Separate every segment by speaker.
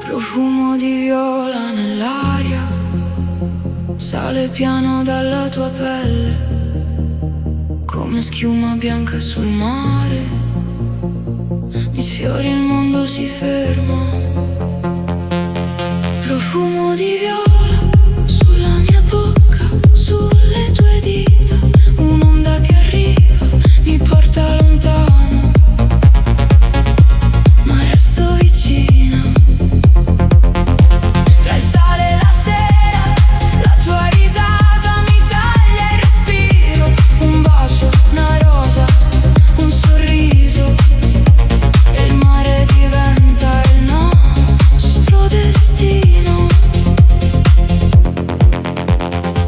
Speaker 1: Profumo di viola nell'aria, sale piano dalla tua pelle, come schiuma bianca sul mare. Mi sfiori, il mondo si ferma. Profumo di viola sulla mia bocca, sulle tue dita, un'onda che arriva, mi porta lontano, ma resto vicina. Tra il sale e la sera, la tua risata mi taglia il respiro. Un bacio, una rosa, un sorriso, e il mare diventa il nostro destino.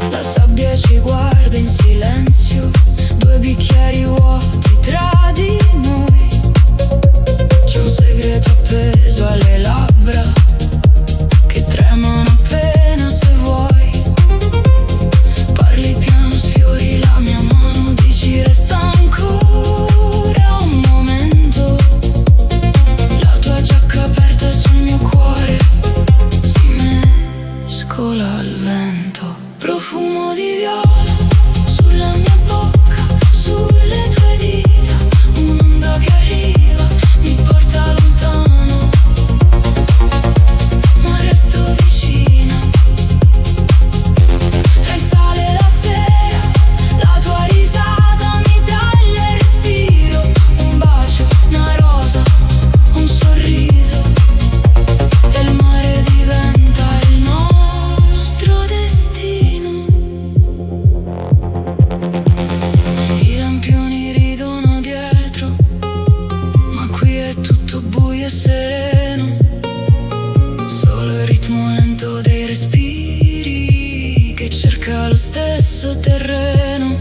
Speaker 1: La sabbia ci guarda in silenzio, due bicchieri vuoti tra di noi. C'è un segreto appeso alle labbra che tremano appena se vuoi. Parli piano, sfiori la mia mano, dici resta ancora un momento. La tua giacca aperta sul mio cuore si mescola al vento. Profumo di viola sulla mia bocca, sulle tue dita, un'onda che arriva, mi porta lontano, ma resto vicina. Tra il sale e la sera, la tua risata mi taglia il respiro. Un bacio, una rosa, un sorriso, e il mare diventa il nostro destino. I lampioni ridono dietro, ma qui è tutto buio e sereno. Solo il ritmo lento dei respiri che cerca lo stesso terreno.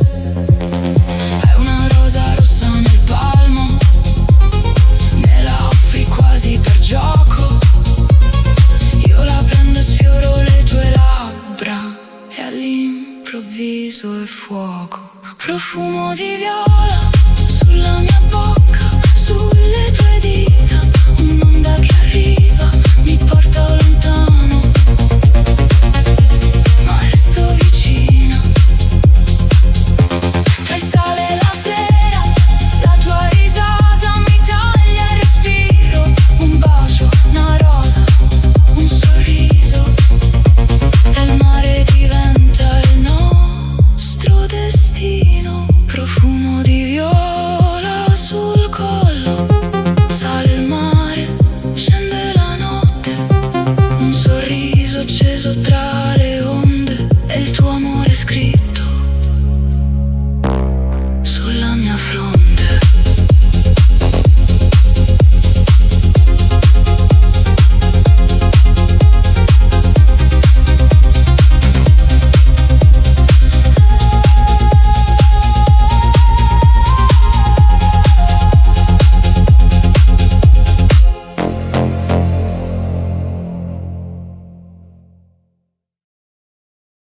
Speaker 1: È una rosa rossa nel palmo, me la offri quasi per gioco. Io la prendo e sfioro le tue labbra, e all'improvviso è fuoco. Profumo di viola sulla mia bocca,